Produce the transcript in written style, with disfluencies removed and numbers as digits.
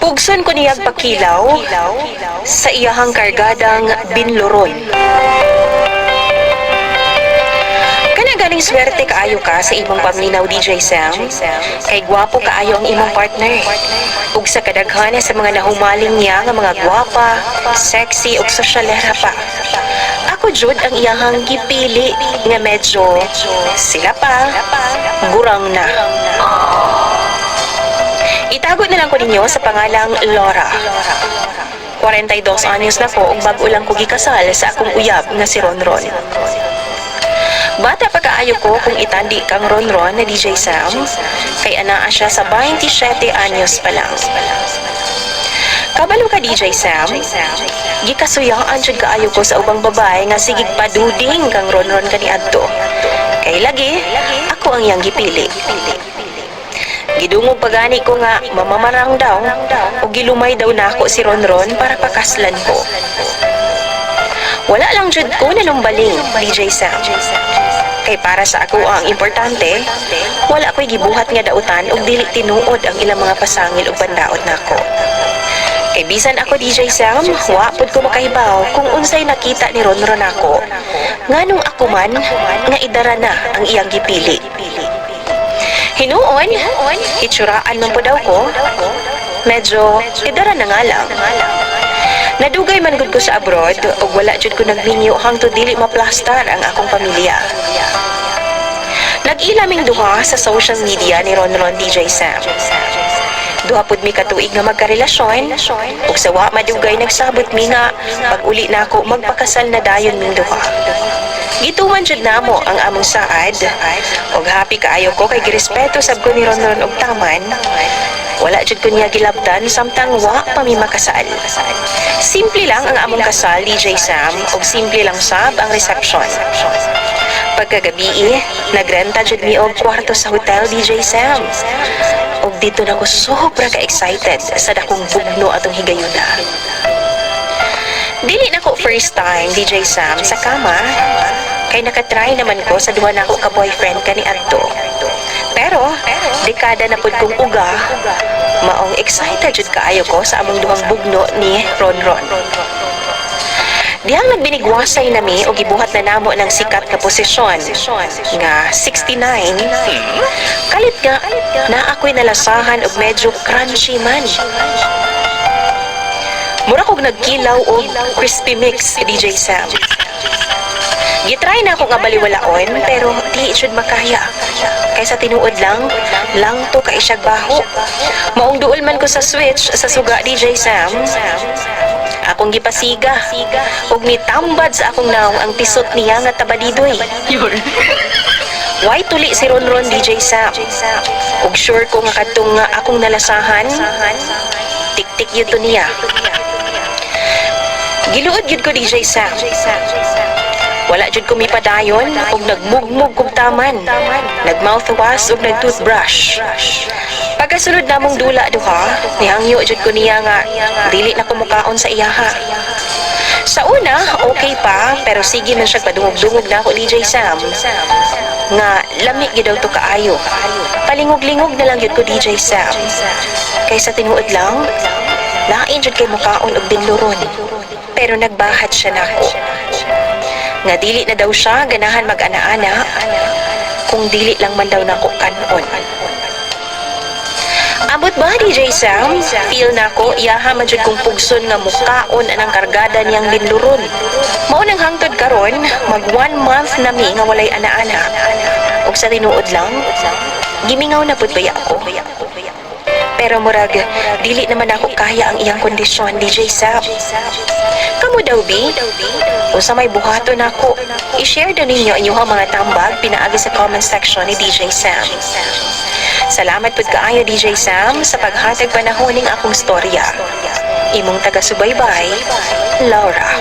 Pugson ko niyag pakilaw sa iyahang kargadang binluron. Kana ganing swerte kaayo ka sa imong paminaw, DJ Sam. Kay gwapo kaayo ang imong partner. Ug sa kadaghana sa mga nahumaling niya nga mga gwapa, sexy ug sosyalera pa. Ako jud ang iyahang gipili nga medyo sila pa gurang na. Itago na lang ko ninyo sa pangalang Laura. 42 anyos na ko ug bag-o lang ko gikasal sa akong uyab nga si Ronron. Bata pa kaayo ko kung itandi kang Ronron na DJ Sam, kay anaa siya sa 27 anyos pa lang. Kabalo ka DJ Sam, gikasuyaan jud kaayo ko sa ubang babae nga sigig paduding kang Ronron kaniadto. Kay lagi, ako ang iyang gipili. Gidungog pagani ko nga mamamarang daw o gilumay daw nako si Ronron para pakaslan ko. Wala lang jud ko nanumbaling, DJ Sam. Kay para sa ako ang importante, wala ko'y gibuhat nga dautan ug dili tinuod ang ilang mga pasangil ug bandaot nako. Kay bisan ako DJ Sam, wa pud ko makahibaw kung unsay nakita ni Ronron nako. Nganong ako man nga idara na ang iyang gipili. Hinuon, itsuraan man po daw ko, medyo idara na nga lang. Nadugay man gud ko sa abroad, ug wala jud ko nagminyo hangtod dili maplastar ang akong pamilya. Nag-ilaming duha sa social media ni Ronron DJ Sam. Duha pud mi katuig nga magkarelasyon, ug sa wa madugay nagsabot mi nga pag-uli na ako magpakasal na dayon ming duha. Gituman jud namo ang among saad, ug happy kaayo ko kay girespeto sab ko ni Ronron og taman. Wala jud ko niya gilabdan samtang wa pa mi makasal. Simple lang ang among kasal, DJ Sam, ug simple lang sab ang reception. Pagkagabi, nagrenta jud mi og kwarto sa hotel, DJ Sam. Ug dito na ko sobra ka-excited sa dakong bugno atong higayuna. Dili na ko first time, DJ Sam, sa kama. Kay nakatry naman ko sa duha na ako ka-boyfriend kaniadto. Pero, dekada na pud kong uga, maong excited jud kaayo ko sa among duhang bugno ni Ronron. Dihang nagbinigwasay nami o gibuhat na namo ng sikat na posisyon nga 69, kalit nga na ako'y nalasahan og medyo crunchy man. Mura kog nagkilaw og crispy mix, DJ Sam. Gitry na ako nga baliwalaon pero di should makaya. Kaysa tinuod lang to kay siya baho. Maong duol man ko sa switch sa suga, DJ Sam. Akong gipasiga ug nitambad sa akong naong ang pisot niya nga tabalidoy. Why tuli si Ronron, DJ Sam? Ug sure ko nga kadtong nga akong nalasahan, tik-tik yun to niya. Giluod yun ko, DJ Sam. Wala jud ko mipadayon ug nagmugmug kog taman. Nagmouthwash ug nagtoothbrush. Pagkasunod namong dula duha, nihangyo jud ko niya nga dili na ko mukaon sa iyaha. Sa una, okay pa, pero sige man siya padungog-dungog na ako, DJ Sam. Nga lami gyud daw to kaayo. Palingog-lingog na lang jud ko, DJ Sam. Kaysa tinuod lang, lain jud kay mukaon og binluron. Pero nagbahat siya nako. Nga dili na daw siya ganahan mag-ana-ana kung dili lang man daw nako kanon. Abot ba, DJ Sam? Feel na ko, iyaha man jud kong pugson nga mukaon anang kargada niyang binluron. Mao nang hangtod karon, mag 1 month na mi nga walay ana-ana. Ug sa tinuod lang, gimingaw na pud baya ako. Pero murag, dili naman ako kaya ang iyang kondisyon, DJ Sam. Kamu daw, B? Kung sa may buhato na ako, i-share daw ninyo inyong mga tambag pinaagi sa comment section ni DJ Sam. Salamat pud kaayo, DJ Sam, sa paghatag panahon ning akong storya. Imong taga-subaybay, Laura.